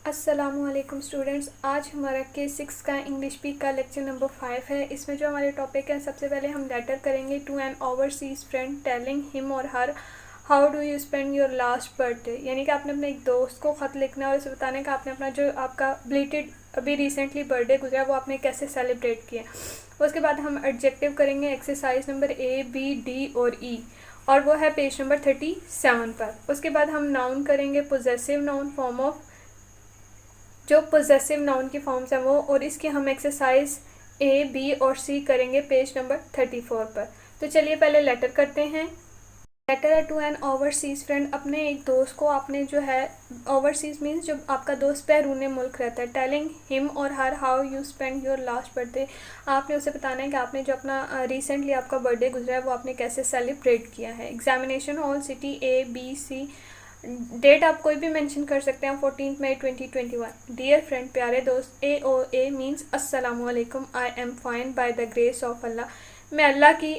अस्सलामुअलैकुम स्टूडेंट्स, आज हमारा केस 6 का इंग्लिश पीक का लेक्चर नंबर 5 है। इसमें जो हमारे टॉपिक है, सबसे पहले हम लेटर करेंगे to an overseas friend telling him और her how do you spend your last birthday. यानी कि आपने अपने एक दोस्त को ख़त लिखना है और उसे बताने का आपने अपना जो आपका ब्लीटेड अभी रिसेंटली बर्थडे गुजरा वो आपने कैसे सेलिब्रेट किया। उसके बाद हम एडजेक्टिव करेंगे exercise number A, B, D और E, और वो है पेज नंबर 37 पर। उसके बाद हम नाउन करेंगे पोजेसिव नाउन फॉर्म ऑफ जो पोजेसिव नाउन की फॉर्म्स हैं वो, और इसकी हम एक्सरसाइज A, B और C करेंगे पेज नंबर 34 पर। तो चलिए पहले लेटर करते हैं। लेटर है टू एन ओवरसीज़ फ्रेंड, अपने एक दोस्त को आपने जो है, ओवरसीज़ मीन्स जो आपका दोस्त बैरून मुल्क रहता है। टेलिंग हिम और her how you spend your last birthday, आपने उसे बताना है कि आपने जो अपना रिसेंटली आपका बर्थडे गुजरा है वो आपने कैसे सेलिब्रेट किया है। Examination hall city A, B, C, date आप कोई भी मेंशन कर सकते हैं 14 मई 2021। डियर फ्रेंड, प्यारे दोस्त, A मीन्स अस्सलामुअलैकुम, I am fine by the grace of Allah. मैं अल्लाह की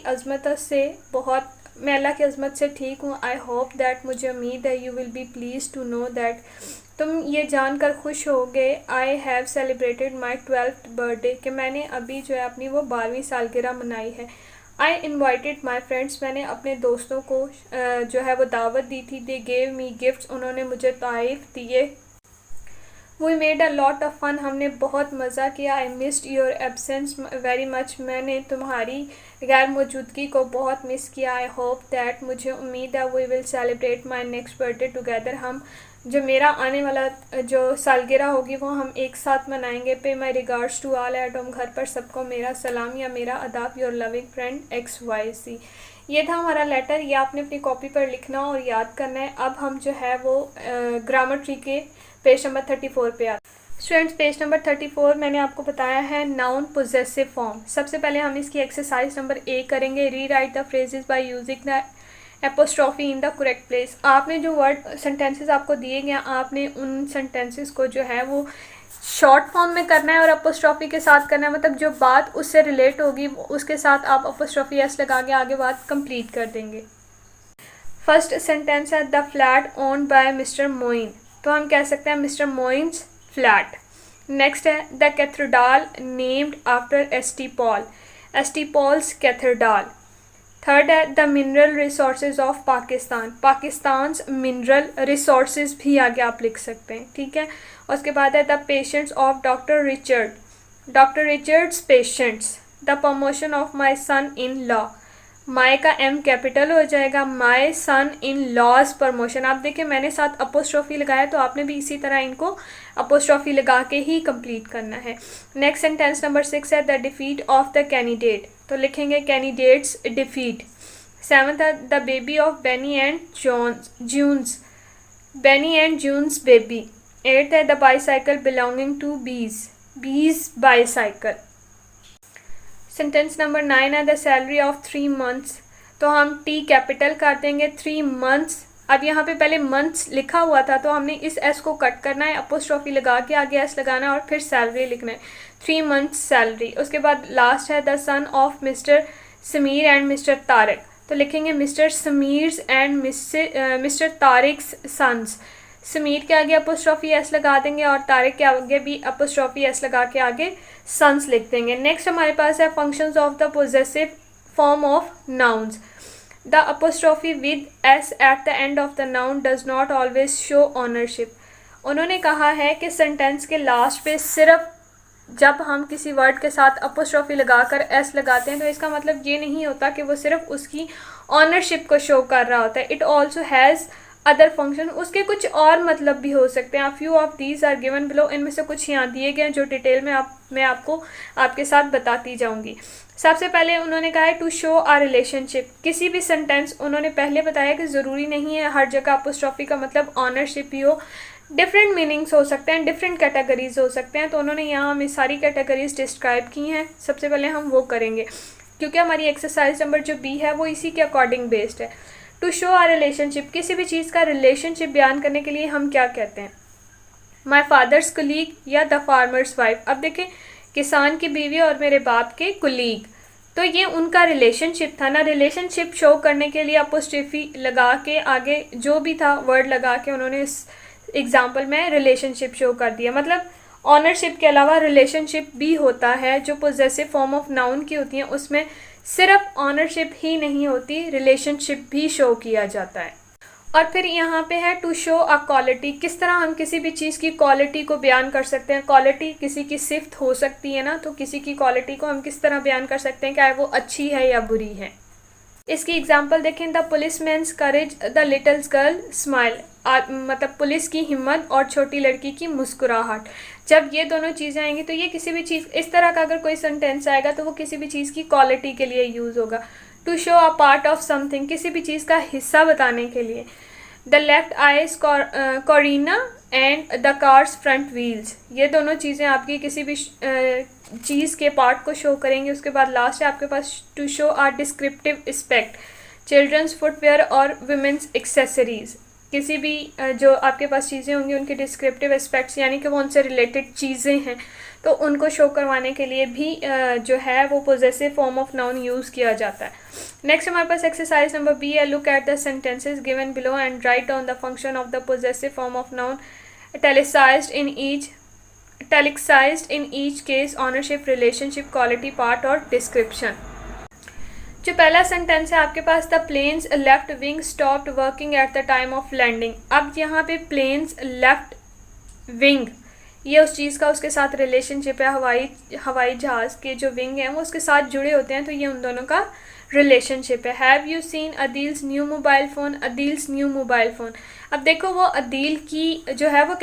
अज़मत से ठीक हूँ। आई होप दैट, मुझे उम्मीद है, you will be please to know that, तुम ये जानकर खुश होगे, I have celebrated my 12th birthday, कि मैंने अभी जो है अपनी वो 12वीं सालगिरह मनाई है। आई इन्वाइटेड माई फ्रेंड्स, मैंने अपने दोस्तों को जो है वो दावत दी थी। दे गेव मी गिफ्ट्स, उन्होंने मुझे तोहफ़े दिए। We made a lot of fun, हमने बहुत मज़ा किया। I missed your absence very much, मैंने तुम्हारी गैर मौजूदगी को बहुत मिस किया। आई होप दैट, मुझे उम्मीद है, we will celebrate my next birthday together, हम जो मेरा आने वाला जो सालगिरह होगी वो हम एक साथ मनाएंगे। Pay my regards to all at home, घर पर सबको मेरा सलाम या मेरा अदाब। Your loving friend XYZ। ये था हमारा लेटर, ये आपने अपनी कॉपी पर लिखना और याद करना है। अब हम जो है वो ग्रामर ट्री के पेज नंबर 34 पे आते हैं। स्टूडेंट्स, पेज नंबर 34 मैंने आपको बताया है नाउन पोजेसिव फॉर्म। सबसे पहले हम इसकी एक्सरसाइज नंबर A करेंगे। री right the phrases by using the apostrophe in the correct place. आपने जो वर्ड सेंटेंसेस आपको दिए गए, आपने उन सेंटेंसेस को जो है वो शॉर्ट फॉर्म में करना है और अपोस्ट्रॉफी के साथ करना है, मतलब जो बात उससे रिलेट होगी उसके साथ आप अपोस्ट्रॉफी S लगा के आगे बात कंप्लीट कर देंगे। फर्स्ट सेंटेंस है the flat owned by mister Moin, तो हम कह सकते हैं मिस्टर मोइन्स फ्लैट। नेक्स्ट है the cathedral named after S.T. Paul, S.T. Paul's cathedral. Third है the mineral resources of Pakistan, Pakistan mineral resources भी आगे आप लिख सकते हैं, ठीक है। उसके बाद है the patients of doctor Richard, doctor Richard's patients. The promotion of my son in law, my का M कैपिटल हो जाएगा, माई सन इन लॉज प्रमोशन। आप देखिए मैंने साथ अपोस्ट्रॉफी लगाया, तो आपने भी इसी तरह इनको अपोस्ट्रॉफी लगा के ही कंप्लीट करना है। नेक्स्ट सेंटेंस नंबर 6 है the defeat of the candidate, तो लिखेंगे कैंडिडेट्स डिफीट। सेवंथ है the baby of Benny and June's, Benny and June's baby. Eighth है the bicycle belonging to Bea's bicycle. Sentence number 9 है the salary of 3 months, तो हम T capital कर देंगे 3 months। अब यहाँ पे पहले मंथ्स लिखा हुआ था तो हमने इस S को कट करना है, अपोस्ट्रॉफी लगा के आगे S लगाना है और फिर सैलरी लिखना है, 3 months सैलरी। उसके बाद लास्ट है the son of mister Sameer and mister Tariq, तो लिखेंगे mister Sameer's and mister Tariq's sons. Sameer के आगे अपोस्ट्रॉफी S लगा देंगे और तारिक के आगे भी अपोस्ट्रॉफी S लगा के आगे सन्स लिख देंगे। नेक्स्ट हमारे पास है functions of the possessive form of nouns. The apostrophe with S at the end of the noun does not always show ownership. उन्होंने कहा है कि सेंटेंस के लास्ट पे सिर्फ जब हम किसी वर्ड के साथ अपोस्ट्रॉफी लगाकर S लगाते हैं तो इसका मतलब ये नहीं होता कि वो सिर्फ उसकी ऑनरशिप को शो कर रहा होता है। It also has other function, उसके कुछ और मतलब भी हो सकते हैं। Few of these are given below, इनमें से कुछ यहाँ दिए गए हैं जो डिटेल में मैं आपको आपके साथ बताती जाऊँगी। सबसे पहले उन्होंने कहा है टू शो आ रिलेशनशिप। किसी भी सेंटेंस उन्होंने पहले बताया कि ज़रूरी नहीं है हर जगह अपोस्ट्रॉफी का मतलब ऑनरशिप ही हो, डिफरेंट मीनिंग्स हो सकते हैं, डिफरेंट कैटेगरीज हो सकते हैं। तो उन्होंने यहाँ हमें सारी कैटेगरीज डिस्क्राइब की हैं। सबसे पहले हम वो करेंगे क्योंकि हमारी एक्सरसाइज नंबर जो B है वो इसी के अकॉर्डिंग बेस्ड है। टू शो आ रिलेशनशिप, किसी भी चीज़ का रिलेशनशिप बयान करने के लिए हम क्या कहते हैं, माई फादर्स कुलीग या द फार्मर्स वाइफ। अब देखें किसान की बीवी और मेरे बाप के कुलीग, तो ये उनका रिलेशनशिप था ना। रिलेशनशिप शो करने के लिए अपोस्ट्रोफी लगा के आगे जो भी था वर्ड लगा के उन्होंने एग्जाम्पल में रिलेशनशिप शो कर दिया। मतलब ऑनरशिप के अलावा रिलेशनशिप भी होता है जो पोजेसिव फॉर्म ऑफ नाउन की होती हैं, उसमें सिर्फ ऑनरशिप ही नहीं होती, रिलेशनशिप भी शो किया जाता है। और फिर यहाँ पे है टू शो अ क्वालिटी, किस तरह हम किसी भी चीज़ की क्वालिटी को बयान कर सकते हैं। क्वालिटी किसी की सिफ्त हो सकती है ना, तो किसी की क्वालिटी को हम किस तरह बयान कर सकते हैं, चाहे वो अच्छी है या बुरी है। इसकी एग्जाम्पल देखें, the police man's courage, the little girl smile, मतलब पुलिस की हिम्मत और छोटी लड़की की मुस्कुराहट। जब ये दोनों चीज़ें आएंगी तो ये किसी भी चीज़, इस तरह का अगर कोई सेंटेंस आएगा तो वो किसी भी चीज़ की क्वालिटी के लिए यूज़ होगा। To show a part of something, किसी भी चीज़ का हिस्सा बताने के लिए। The left eyes cornea and the car's front wheels, ये दोनों चीज़ें आपकी किसी भी चीज़ के पार्ट को शो करेंगे। उसके बाद लास्ट है आपके पास to show our descriptive aspect, children's footwear और वुमेन्स एक्सेसरीज, किसी भी जो आपके पास चीज़ें होंगी उनके डिस्क्रिप्टिव एस्पेक्ट्स यानी कि वो उनसे रिलेटेड चीज़ें हैं, तो उनको शो करवाने के लिए भी जो है वो possessive form of noun use किया जाता है। नेक्स्ट हमारे पास एक्सरसाइज नंबर बी है, look at the sentences given below and write down the function of the possessive form of noun italicized in each case, ownership, relationship, quality, part और description। जो पहला sentence है आपके पास, the plane's left wing stopped working at the time of landing. अब यहाँ पे planes left wing, ये उस चीज़ का उसके साथ रिलेशनशिप है, हवाई जहाज़ के जो विंग हैं वो उसके साथ जुड़े होते हैं, तो ये उन दोनों का रिलेशनशिप है। Have you seen Adeel's new mobile phone, Adeel's new mobile phone. अब देखो वो अदील की जो है वो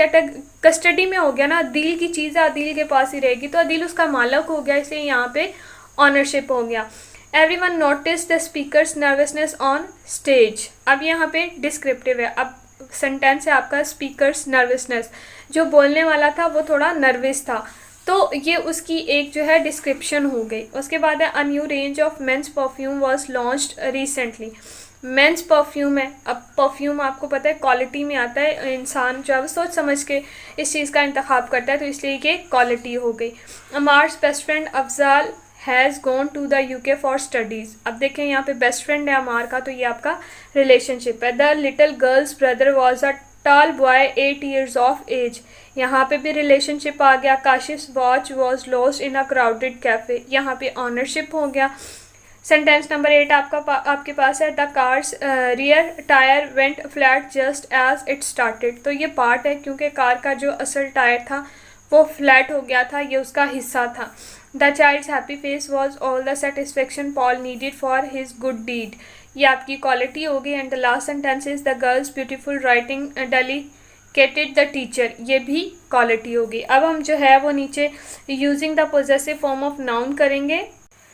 कस्टडी में हो गया ना, अदील की चीज़ है, अदील के पास ही रहेगी, तो अदील उसका मालिक हो गया, इसलिए यहाँ पे ऑनरशिप हो गया। Everyone notice the speakers nervousness on stage, अब यहाँ पे डिस्क्रिप्टिव है। अब सेंटेंस है आपका स्पीकर्स नर्वसनेस, जो बोलने वाला था वो थोड़ा नर्वस था, तो ये उसकी एक जो है डिस्क्रिप्शन हो गई। उसके बाद है a new range of men's perfume was launched recently. Men's perfume है, अब परफ्यूम आपको पता है क्वालिटी में आता है, इंसान जो है वो सोच समझ के इस चीज़ का इंतखाब करता है, तो इसलिए ये क्वालिटी हो गई। Ammar's best friend Afzal has gone to the UK for studies. अब देखें यहाँ पे बेस्ट फ्रेंड है अमार का, तो ये आपका रिलेशनशिप है। The little girl's brother was a tall boy 8 years of age, यहाँ पे भी रिलेशनशिप आ गया। Kashish watch was lost in a crowded cafe, यहाँ पे ऑनरशिप हो गया। सेंटेंस नंबर 8 आपके पास है, the car's rear tyre went flat just as it started, तो ये पार्ट है क्योंकि कार का जो असल टायर था वो फ्लैट हो गया था, ये उसका हिस्सा था। The child's happy face was all the satisfaction Paul needed for his good deed, ये आपकी क्वालिटी हो गई। And the last sentence is the girl's beautiful writing delighted the teacher, ये भी क्वालिटी होगी। अब हम जो है वो नीचे using the possessive form of noun करेंगे।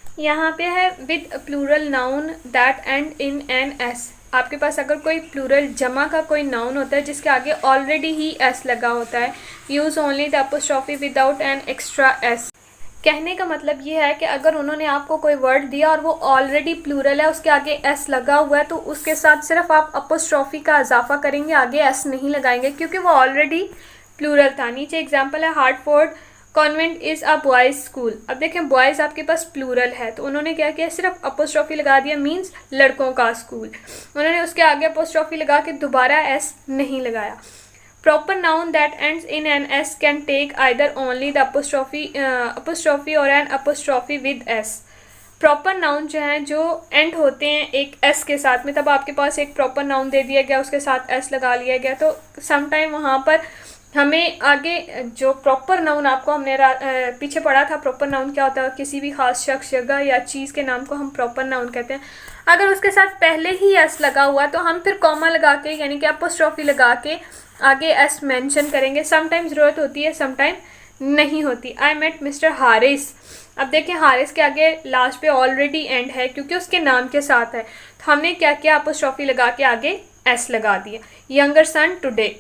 यहाँ पे है with plural noun that end in an S, आपके पास अगर कोई प्लूरल जमा का कोई नाउन होता है जिसके आगे ऑलरेडी ही एस लगा होता है, use only the apostrophe without an extra S. कहने का मतलब ये है कि अगर उन्होंने आपको कोई वर्ड दिया और वो ऑलरेडी प्लूरल है, उसके आगे एस लगा हुआ है, तो उसके साथ सिर्फ आप अपोस्ट्रोफी का इजाफा करेंगे, आगे एस नहीं लगाएंगे क्योंकि वो ऑलरेडी प्लूरल था। नीचे एग्जाम्पल है, Hartford convent is a boys school. अब देखें बॉयज़ आपके पास प्लूरल है, तो उन्होंने क्या किया, सिर्फ अपोस्ट्रोफी लगा दिया, मीन्स लड़कों का स्कूल। उन्होंने उसके आगे अपोस्ट्रोफी लगा के दोबारा एस नहीं लगाया। Proper noun that ends in an s can take either only the apostrophe or an apostrophe with s। Proper noun जो हैं जो एंड होते हैं एक एस के साथ में, तब आपके पास एक प्रॉपर नाउन दे दिया गया, उसके साथ एस लगा लिया गया, तो समटाइम वहाँ पर हमें आगे जो प्रॉपर नाउन आपको हमने पीछे पढ़ा था, प्रॉपर नाउन क्या होता है, किसी भी खास शख्स, जगह या चीज़ के नाम को हम प्रॉपर नाउन कहते हैं। अगर उसके साथ पहले ही एस लगा हुआ तो हम फिर कॉमा लगा के यानी कि अपोस्ट्रोफी लगा के आगे एस मेंशन करेंगे। समटाइम ज़रूरत होती है, समटाइम नहीं होती। आई मेट मिस्टर हारिस, अब देखें हारिस के आगे लास्ट पे ऑलरेडी एंड है क्योंकि उसके नाम के साथ है, तो हमने क्या किया, अपोस्ट्रोफी लगा के आगे एस लगा दिया। Younger son today.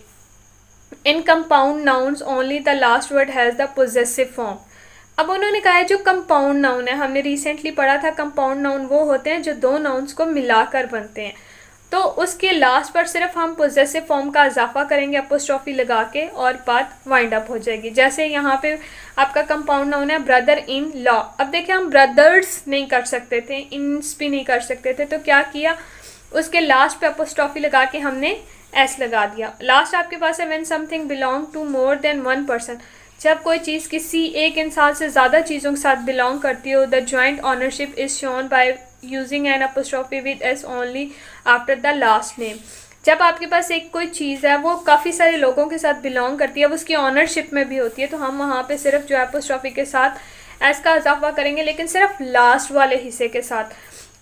In compound nouns only the last word has the possessive form. अब उन्होंने कहा है जो कंपाउंड नाउन है, हमने रिसेंटली पढ़ा था कंपाउंड नाउन वो होते हैं जो दो नाउन्स को मिलाकर बनते हैं, तो उसके लास्ट पर सिर्फ हम पोजेसिव फॉर्म का इजाफा करेंगे अपोस्ट्रोफी लगा के और बात वाइंड अप हो जाएगी। जैसे यहाँ पे आपका कंपाउंड नाउन है ब्रदर इन लॉ। अब देखिए हम ब्रदर्स नहीं कर सकते थे, इन्स भी नहीं कर सकते थे, तो क्या किया, उसके लास्ट पे अपोस्ट्रोफी लगा के हमने एस लगा दिया। लास्ट आपके पास है when something belong to more than one person, जब कोई चीज़ किसी एक इंसान से ज़्यादा चीज़ों के साथ बिलोंग करती हो, the joint ownership is shown by using an apostrophe with S only after the last name. जब आपके पास एक कोई चीज़ है वो काफ़ी सारे लोगों के साथ बिलोंग करती है, वो उसकी ऑनरशिप में भी होती है, तो हम वहाँ पे सिर्फ जो अपोस्ट्रोफी के साथ एस का इजाफा करेंगे, लेकिन सिर्फ लास्ट वाले हिस्से के साथ।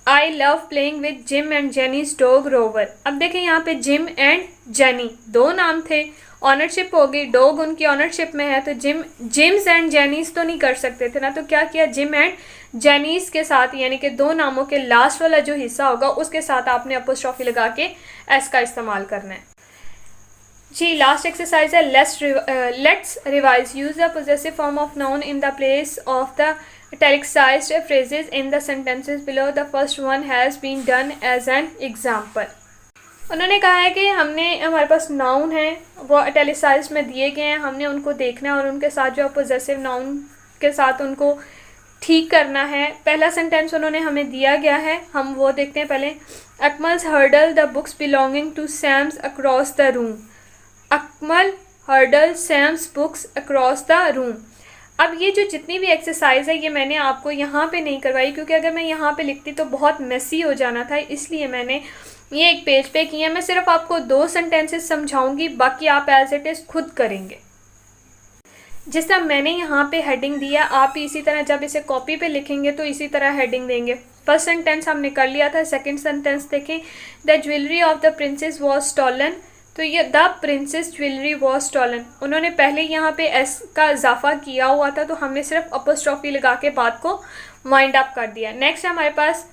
I love playing with Jim and Jenny's dog Rover. अब देखें यहाँ पे जिम एंड जेनी दो नाम थे, ऑनरशिप हो गई, डॉग उनकी ऑनरशिप में है, तो जिम्स एंड जेनीज तो नहीं कर सकते थे ना, तो क्या किया, जिम एंड जेनीज के साथ, यानी कि दो नामों के लास्ट वाला जो हिस्सा होगा उसके साथ आपने अपोस्ट्रोफी लगा के एस का इस्तेमाल करना है। जी लास्ट एक्सरसाइज है let's revise. Use the possessive form of noun in the place of the italicized phrases in the sentences below. The first one has been done as an example. उन्होंने कहा है कि हमारे पास नाउन है वो italicised में दिए गए हैं, हमने उनको देखना है और उनके साथ जो पोजेसिव नाउन के साथ उनको ठीक करना है। पहला सेंटेंस उन्होंने हमें दिया गया है, हम वो देखते हैं पहले। Akmal's hurled the books belonging to Sam's across the room. Akmal hurled Sam's books across the room. अब ये जो जितनी भी एक्सरसाइज है ये मैंने आपको यहाँ पे नहीं करवाई, क्योंकि अगर मैं यहाँ पे लिखती तो बहुत मेसी हो जाना था, इसलिए मैंने ये एक पेज पे किया। मैं सिर्फ आपको 2 सेंटेंसेस समझाऊंगी, बाकी आप एज इट इज़ खुद करेंगे। जिस तरह मैंने यहाँ पे हेडिंग दिया, आप इसी तरह जब इसे कॉपी पे लिखेंगे तो इसी तरह हेडिंग देंगे। फर्स्ट सेंटेंस हमने कर लिया था, सेकेंड सेंटेंस देखें। The jewellery of the princess was stolen, तो ये the princess jewellery was stolen, उन्होंने पहले यहाँ पे एस का इजाफा किया हुआ था, तो हमने सिर्फ अपोस्ट्रोफी लगा के बात को वाइंड अप कर दिया। नेक्स्ट हमारे पास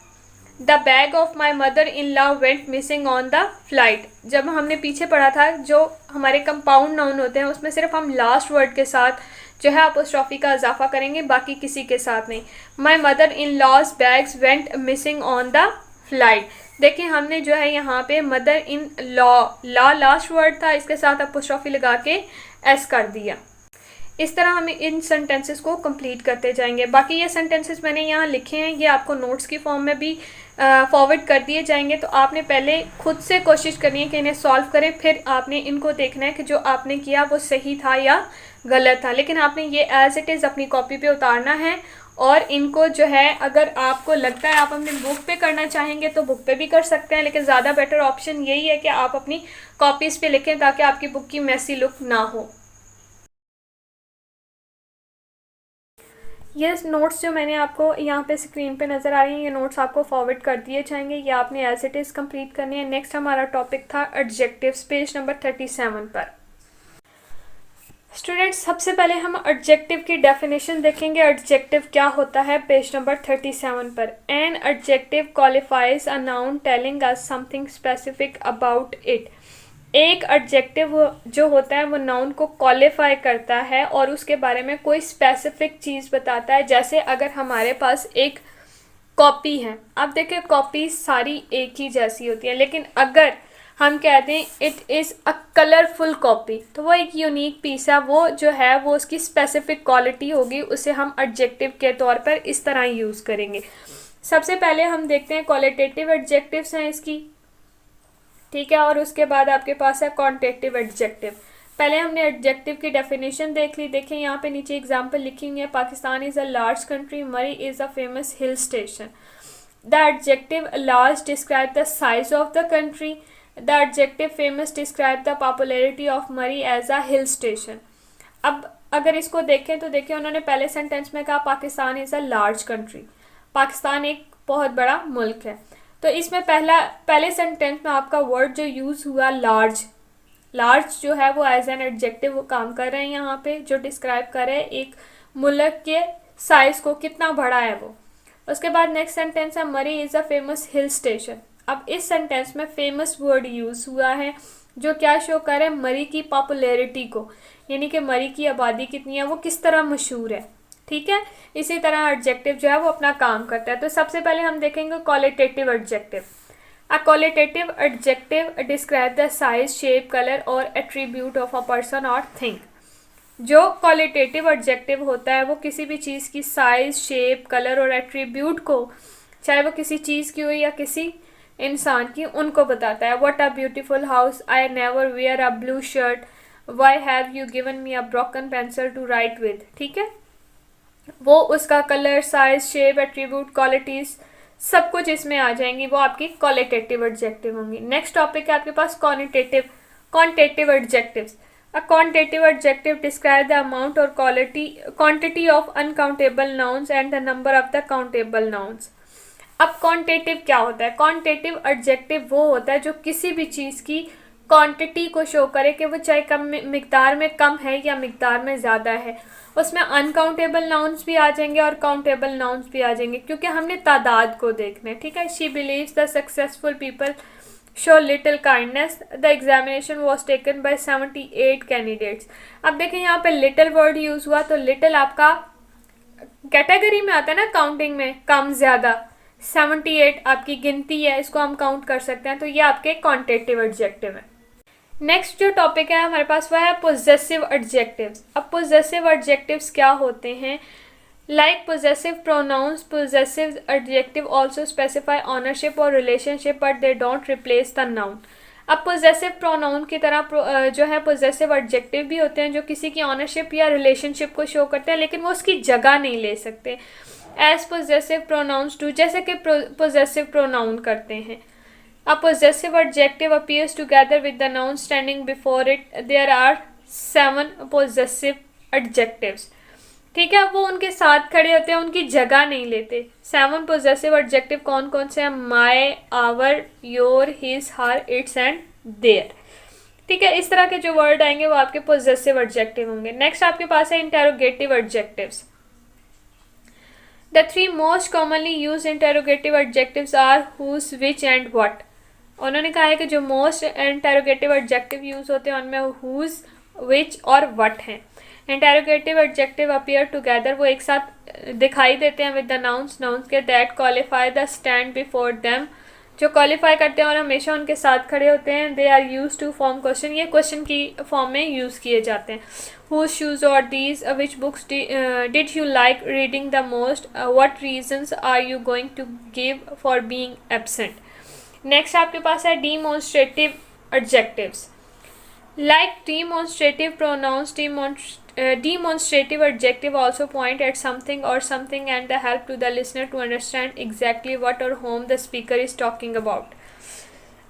the bag of my mother in law went missing on the flight. जब हमने पीछे पढ़ा था जो हमारे कंपाउंड नाउन होते हैं उसमें सिर्फ हम लास्ट वर्ड के साथ जो है अपोस्ट्रोफी का इजाफा करेंगे, बाकी किसी के साथ नहीं। My mother in law's bags went missing on the flight. देखिए हमने जो है यहाँ पे mother in law last word था, इसके साथ अपोस्ट्रोफी लगा के एस कर दिया। इस तरह हमें इन सेंटेंसेस को कंप्लीट करते जाएंगे। बाकी ये सेंटेंसेस मैंने यहाँ लिखे हैं, ये आपको नोट्स की फॉर्म में भी फॉरवर्ड कर दिए जाएंगे, तो आपने पहले खुद से कोशिश करनी है कि इन्हें सॉल्व करें, फिर आपने इनको देखना है कि जो आपने किया वो सही था या गलत था। लेकिन आपने ये एज इट इज़ अपनी कॉपी पे उतारना है, और इनको जो है अगर आपको लगता है आप अपनी बुक पे करना चाहेंगे तो बुक पे भी कर सकते हैं, लेकिन ज़्यादा बेटर ऑप्शन यही है कि आप अपनी कॉपीज़ पे लिखें ताकि आपकी बुक की मैसी लुक ना हो। ये नोट्स जो मैंने आपको यहाँ पे स्क्रीन पे नज़र आ रही हैं, ये नोट्स आपको फॉरवर्ड कर दिए जाएंगे, ये आपने एज इट इज़ कंप्लीट करनी है। नेक्स्ट हमारा टॉपिक था एडजेक्टिव्स, पेज नंबर 37 पर। स्टूडेंट्स सबसे पहले हम एडजेक्टिव की डेफिनेशन देखेंगे, एडजेक्टिव क्या होता है, पेज नंबर 37 पर। An adjective qualifies a noun telling us something specific about it. एक एडजेक्टिव जो होता है वो नाउन को क्वालिफाई करता है और उसके बारे में कोई स्पेसिफिक चीज़ बताता है। जैसे अगर हमारे पास एक कॉपी है, आप देखिए कॉपी सारी एक ही जैसी होती है, लेकिन अगर हम कहते हैं it is a colourful copy, तो वो एक यूनिक पीस है, वो जो है वो उसकी स्पेसिफिक क्वालिटी होगी, उसे हम एडजेक्टिव के तौर पर इस तरह यूज़ करेंगे। सबसे पहले हम देखते हैं क्वालिटेटिव एडजेक्टिव्स हैं इसकी, ठीक है, और उसके बाद आपके पास है क्वांटिटेटिव एडजेक्टिव। पहले हमने एडजेक्टिव की डेफिनेशन देख ली। देखें यहाँ पे नीचे एग्जांपल लिखी हुई है, Pakistan is a large country, Murree is a famous hill station. The adjective large describe the size of the country, the adjective famous describe the popularity of Murree as a hill station. अब अगर इसको देखें तो देखिए उन्होंने पहले सेंटेंस में कहा Pakistan is a large country, Pakistan एक बहुत बड़ा मुल्क है, तो इसमें पहले सेंटेंस में आपका वर्ड जो यूज़ हुआ लार्ज, लार्ज जो है वो एज एन एडजेक्टिव वो काम कर रहे हैं यहाँ पे, जो डिस्क्राइब कर रहे हैं एक मुल्क के साइज़ को, कितना बड़ा है वो। उसके बाद नेक्स्ट सेंटेंस है मरी is a famous hill station. अब इस सेंटेंस में फेमस वर्ड यूज़ हुआ है जो क्या शो कर रहा है, मरी की पॉपुलैरिटी को, यानी कि मरी की आबादी कितनी है, वो किस तरह मशहूर है, ठीक है। इसी तरह एडजेक्टिव जो है वो अपना काम करता है। तो सबसे पहले हम देखेंगे qualitative adjective. A qualitative adjective describe the size, shape, colour और एट्रीब्यूट ऑफ अ पर्सन और थिंग। जो क्वालिटेटिव एडजेक्टिव होता है वो किसी भी चीज़ की साइज, शेप, कलर और एट्रीब्यूट को, चाहे वो किसी चीज़ की हो या किसी इंसान की, उनको बताता है। What a beautiful house, I never wear a blue shirt, why have you given me a broken pencil to write with. ठीक है, वो उसका colour, size, shape, attribute, qualities सब कुछ इसमें आ जाएंगी, वो आपकी क्वालिटेटिव एडजेक्टिव होंगी। नेक्स्ट टॉपिक है आपके पास quantitative adjectives. A quantitative adjective describe the amount और quantity of uncountable nouns and the number of the countable nouns. अब क्वांटिटेटिव क्या होता है? क्वांटिटेटिव एडजेक्टिव वो होता है जो किसी भी चीज़ की क्वांटिटी को शो करे कि वो चाहे कम मिकदार में कम है या मिकदार में ज़्यादा है। उसमें अनकाउंटेबल नाउन्स भी आ जाएंगे और काउंटेबल नाउन्स भी आ जाएंगे, क्योंकि हमने तादाद को देखना है। ठीक है, she beliefs the successful people show little kindness, the examination was taken by 78 candidates. अब देखें यहाँ पे लिटिल वर्ड यूज़ हुआ, तो लिटिल आपका कैटेगरी में आता है ना काउंटिंग में, कम ज़्यादा। 78 आपकी गिनती है, इसको हम काउंट कर सकते हैं, तो ये आपके क्वांटिटेटिव एडजेक्टिव है। नेक्स्ट जो टॉपिक है हमारे पास वह है पोजेसिव एडजेक्टिव्स। अब पोजेसिव एडजेक्टिव्स क्या होते हैं? Like possessive pronouns, possessive adjective also specify ownership और relationship but they don't replace the noun. अब पोजेसिव प्रोनाउन की तरह जो है पोजेसिव एडजेक्टिव भी होते हैं जो किसी की ऑनरशिप या रिलेशनशिप को शो करते हैं, लेकिन वो उसकी जगह नहीं ले सकते, एज पोजेसिव प्रोनाउंस डू, जैसे कि पोजेसिव प्रोनाउन करते हैं। A possessive adjective appears together with the noun standing before it. There are 7 possessive adjectives. ठीक है, वो उनके साथ खड़े होते हैं, उनकी जगह नहीं लेते। 7 possessive adjective कौन कौन से हैं? my, our, your, his, her, its and their। ठीक है, इस तरह के जो वर्ड आएंगे वो आपके possessive adjective होंगे। नेक्स्ट आपके पास है interrogative adjectives। The 3 most commonly used interrogative adjectives are whose, which and what। उन्होंने कहा है कि जो मोस्ट इंटेरोगेटिव एडजेक्टिव यूज होते हैं उनमें हुज, विच और वट हैं। इंटेरोगेटिव एडजेक्टिव अपीयर टुगेदर, वो एक साथ दिखाई देते हैं विद द नाउन्स के that qualify the stand before them, जो क्वालिफाई करते हैं और हमेशा उनके साथ खड़े होते हैं। They are use to form question, ये क्वेश्चन की फॉर्म में यूज़ किए जाते हैं। हुज, शूज और these, which books did you like reading the most, what reasons are you going to give for being absent. Next आपके पास है demonstrative adjectives. Like demonstrative pronounce, demonstrative adjective also point at something or something and the help to the listener to understand exactly what or whom the speaker is talking about।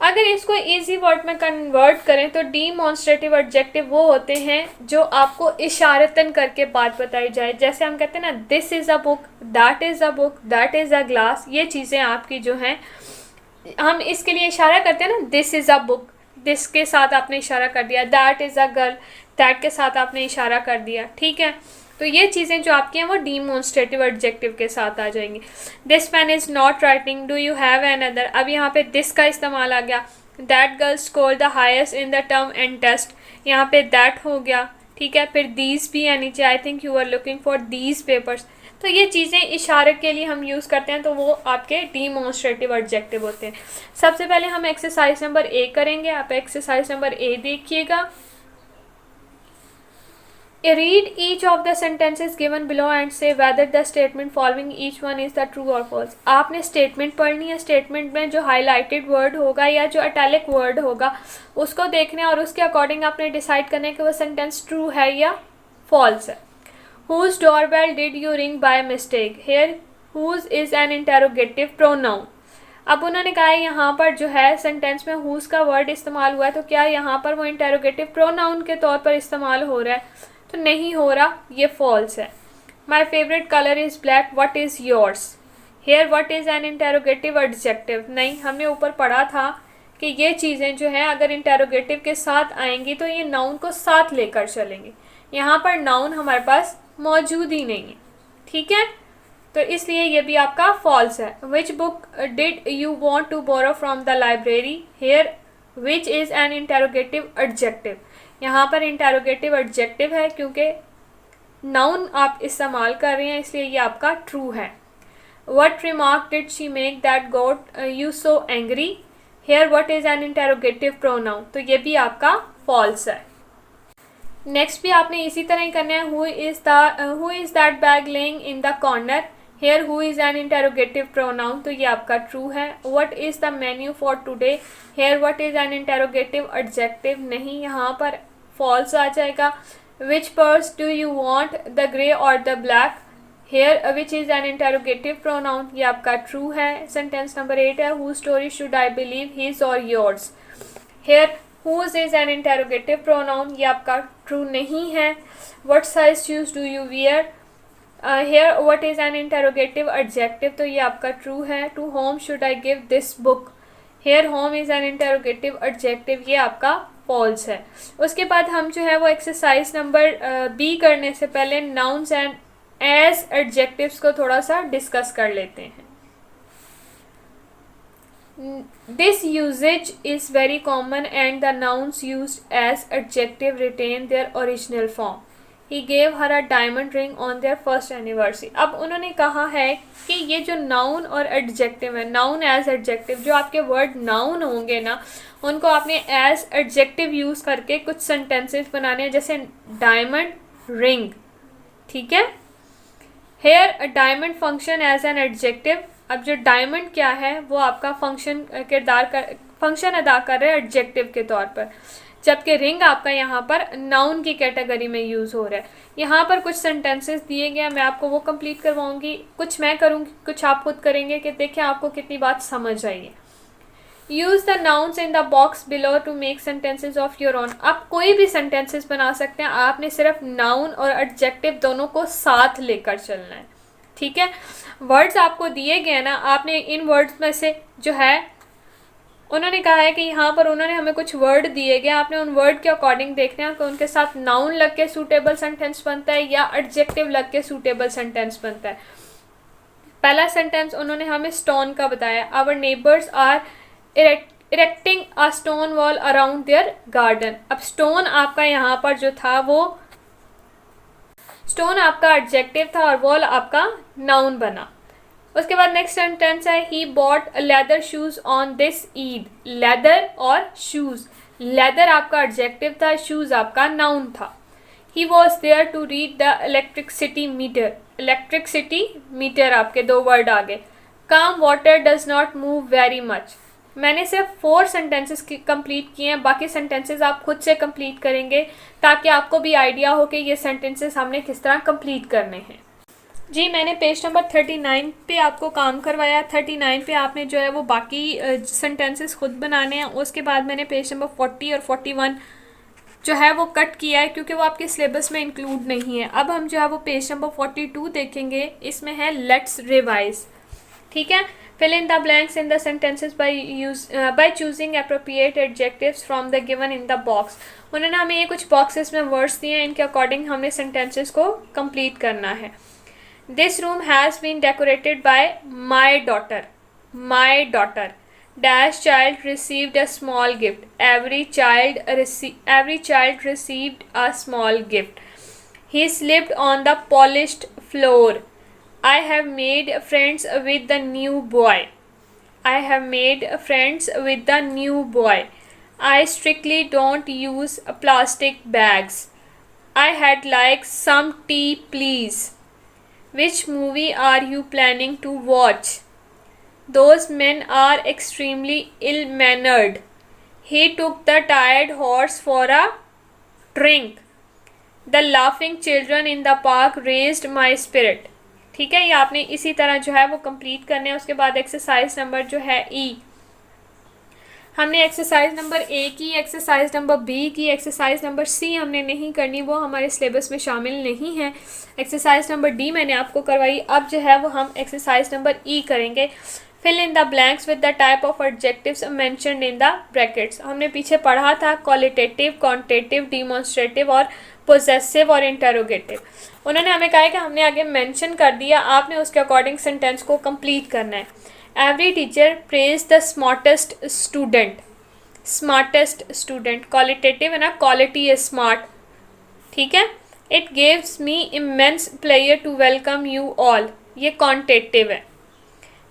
अगर इसको easy word में convert करें तो demonstrative adjective वो होते हैं जो आपको इशारतन करके बात बताई जाए। जैसे हम कहते हैं ना, this is a book, that is a book, that is a glass. ये चीज़ें आपकी जो हैं, हम इसके लिए इशारा करते हैं ना, this is a book, this के साथ आपने इशारा कर दिया, that is a girl, that के साथ आपने इशारा कर दिया। ठीक है, तो ये चीज़ें जो आपकी हैं वो डिमॉन्स्ट्रेटिव एडजेक्टिव के साथ आ जाएंगी। This pen is not writing, do you have another. अब यहाँ पे दिस का इस्तेमाल आ गया। That girl score the highest in the term end test, यहाँ पे दैट हो गया। ठीक है, फिर दीज भी है नीचे, I think you are looking for these papers. तो ये चीज़ें इशारे के लिए हम यूज़ करते हैं, तो वो आपके डिमॉन्स्ट्रेटिव एडजेक्टिव होते हैं। सबसे पहले हम एक्सरसाइज नंबर ए करेंगे। आप एक्सरसाइज नंबर ए देखिएगा। Read each of the sentences given below and say whether the statement following each one is the true or false। आपने स्टेटमेंट पढ़नी है। स्टेटमेंट में जो हाईलाइटेड वर्ड होगा या जो इटैलिक वर्ड होगा उसको देखना है और उसके अकॉर्डिंग आपने डिसाइड करना है कि वो सेंटेंस ट्रू है या फॉल्स है। Whose doorbell did you ring by mistake? Here whose is an interrogative pronoun। अब उन्होंने कहा है यहाँ पर जो है सेंटेंस में whose का वर्ड इस्तेमाल हुआ है, तो क्या यहाँ पर वो इंटेरोगेटिव प्रोनाउन के तौर पर इस्तेमाल हो रहा है? तो नहीं हो रहा, ये फॉल्स है। My favourite colour is black, what is yours. Here what is an interrogative adjective. नहीं, हमने ऊपर पढ़ा था कि ये चीज़ें जो हैं अगर इंटेरोगेटिव के साथ आएंगी तो ये नाउन को साथ लेकर चलेंगे। यहाँ पर नाउन हमारे पास मौजूद ही नहीं है। ठीक है, तो इसलिए ये भी आपका फॉल्स है। Which book did you want to borrow from the library. Here which is an interrogative adjective. यहाँ पर इंटेरोगेटिव एडजेक्टिव है क्योंकि नाउन आप इस्तेमाल कर रहे हैं, इसलिए ये आपका ट्रू है। What remark did she make that got you so angry. Here what is an interrogative pronoun, तो ये भी आपका फॉल्स है। नेक्स्ट भी आपने इसी तरह ही करना है। Who is that bag lying in the corner. Here who is an interrogative pronoun, तो ये आपका ट्रू है। What is the menu for today, here what is an interrogative adjective, नहीं, यहाँ पर फॉल्स आ जाएगा। Which purse do you want, the grey और the black, here which is an interrogative pronoun, ये आपका ट्रू है। सेंटेंस नंबर 8 है, who story should I believe, his और yours, here whose is an interrogative pronoun, ये आपका true नहीं है। What size shoes do you wear, here what is an interrogative adjective, तो ये आपका ट्रू है। To whom should I give this book, here whom is an interrogative adjective, ये आपका फॉल्स है। उसके बाद हम जो है वो एक्सरसाइज नंबर बी करने से पहले नाउन्स एंड एज एडजेक्टिव्स को थोड़ा सा डिस्कस कर लेते हैं। This usage is very common and the nouns used as adjective retain their original form. He gave her a diamond ring on their first anniversary. अब उन्होंने कहा है कि ये जो नाउन और एडजेक्टिव है, नाउन एज एडजेक्टिव, जो आपके वर्ड नाउन होंगे ना, उनको आपने एज एडजेक्टिव यूज़ करके कुछ सेंटेंसेस बनाने हैं, जैसे डायमंड रिंग, ठीक है। Here diamond function as an adjective, अब जो डायमंड क्या है वो आपका फंक्शन अदा कर रहा है एडजेक्टिव के तौर पर, जबकि रिंग आपका यहाँ पर नाउन की कैटेगरी में यूज़ हो रहा है। यहाँ पर कुछ सेंटेंसेस दिए गए हैं, मैं आपको वो कंप्लीट करवाऊँगी, कुछ मैं करूँगी, कुछ आप खुद करेंगे, कि देखें आपको कितनी बात समझ आई है। Use the nouns in the box below to make sentences of your own, आप कोई भी सेंटेंसेस बना सकते हैं, आपने सिर्फ नाउन और एडजेक्टिव दोनों को साथ लेकर चलना है, ठीक है। वर्ड्स आपको दिए गए ना, आपने इन वर्ड्स में से जो है, उन्होंने कहा है कि यहाँ पर उन्होंने हमें कुछ वर्ड दिए गए, आपने उन वर्ड के अकॉर्डिंग देखना है कि उनके साथ नाउन लग के सूटेबल सेंटेंस बनता है या एडजेक्टिव लग के सूटेबल सेंटेंस बनता है। पहला सेंटेंस उन्होंने हमें स्टोन का बताया, our neighbours are erecting a stone wall around their garden. अब स्टोन आपका यहाँ पर जो था वो स्टोन आपका एडजेक्टिव था और वॉल आपका नाउन बना। उसके बाद नेक्स्ट सेंटेंस है, he bought leather shoes on this Eid, leather और शूज, लेदर आपका एडजेक्टिव था, शूज आपका नाउन था। He was there to read the electricity meter, electricity meter आपके दो वर्ड आ गए। Calm water does not move very much, मैंने सिर्फ 4 सेंटेंसेस कंप्लीट किए हैं, बाकी सेंटेंसेस आप खुद से कंप्लीट करेंगे ताकि आपको भी आइडिया हो कि ये सेंटेंसेस हमने किस तरह कंप्लीट करने हैं। जी, मैंने पेज नंबर 39 पे आपको काम करवाया। 39 पे आपने जो है वो बाकी सेंटेंसेस खुद बनाने हैं। उसके बाद मैंने पेज नंबर 40 और 41 जो है वो कट किया है क्योंकि वो आपके सिलेबस में इंक्लूड नहीं है। अब हम जो है वो पेज नंबर 42 देखेंगे, इसमें है लेट्स रिवाइज, ठीक है। Fill in the blanks in the sentences by choosing appropriate adjectives from the given in the box. उन्होंने हमें ये कुछ बॉक्सेस में वर्ड्स दिए हैं, इनके अकॉर्डिंग हमने सेंटेंसेस को कंप्लीट करना है। This room has been decorated by my daughter. My daughter. Dash child received a small gift. Every child received a small gift. He slipped on the polished floor. I have made friends with the new boy. I have made friends with the new boy. I strictly don't use plastic bags. I had like some tea, please. Which movie are you planning to watch? Those men are extremely ill-mannered. He took the tired horse for a drink. The laughing children in the park raised my spirit. ठीक है, ये आपने इसी तरह जो है वो complete करने हैं। उसके बाद एक्सरसाइज नंबर जो है ई, हमने एक्सरसाइज नंबर ए की, एक्सरसाइज नंबर बी की, एक्सरसाइज नंबर सी हमने नहीं करनी, वो हमारे सिलेबस में शामिल नहीं है। एक्सरसाइज नंबर डी मैंने आपको करवाई। अब जो है वो हम एक्सरसाइज नंबर ई करेंगे। Fill in the blanks with the type of adjectives mentioned in the brackets. हमने पीछे पढ़ा था क्वालिटेटिव, क्वांटिटेटिव, डिमॉन्स्ट्रेटिव और पोजेसिव और इंटेरोगेटिव। उन्होंने हमें कहा है कि हमने आगे मेंशन कर दिया, आपने उसके अकॉर्डिंग सेंटेंस को कंप्लीट करना है। Every teacher praise the smartest student, smartest student qualitative है ना, क्वालिटी इज स्मार्ट, ठीक है। It gives me immense pleasure to welcome you all, ये क्वांटिटेटिव है।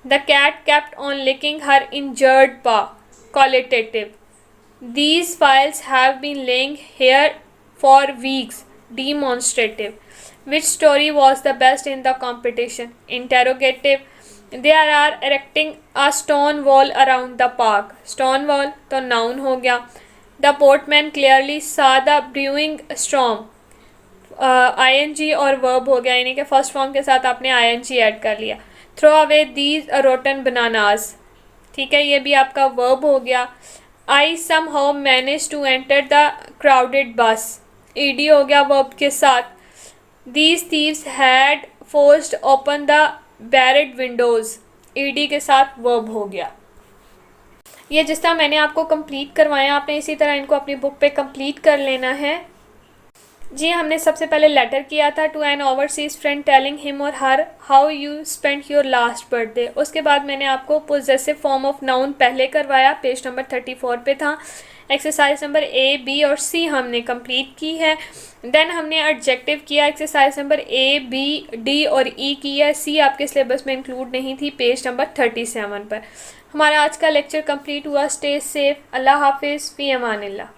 The cat kept on licking her injured paw, qualitative. These files have been lying here for weeks, demonstrative. Which story was the best in the competition? Interrogative. There are erecting a stone wall around the park. Stone wall तो noun हो गया. The boatman clearly saw the brewing storm. ing और verb हो गया, यानी कि first form के साथ आपने ing ऐड कर लिया. Throw away these rotten bananas, ठीक है, ये भी आपका वर्ब हो गया. I somehow manage to enter the crowded bus, ED हो गया वर्ब के साथ. These thieves had forced open the barred windows, ED के साथ वर्ब हो गया. ये जिस तरह मैंने आपको कंप्लीट करवाया, आपने इसी तरह इनको अपनी बुक पे कंप्लीट कर लेना है. जी, हमने सबसे पहले लेटर किया था to an overseas friend telling him और her how you spend your last birthday. उसके बाद मैंने आपको पोजेसिव फॉर्म ऑफ नाउन पहले करवाया, पेज नंबर 34 पे था. एक्सरसाइज नंबर ए, बी और सी हमने कंप्लीट की है. देन हमने एडजेक्टिव किया, exercise number A, B, D और ई की है. सी आपके सिलेबस में इंक्लूड नहीं थी, पेज नंबर 37 पर. हमारा आज का लेक्चर कंप्लीट हुआ. Stay safe. अल्लाह हाफिज़. फ़ी अमानिल्लाह.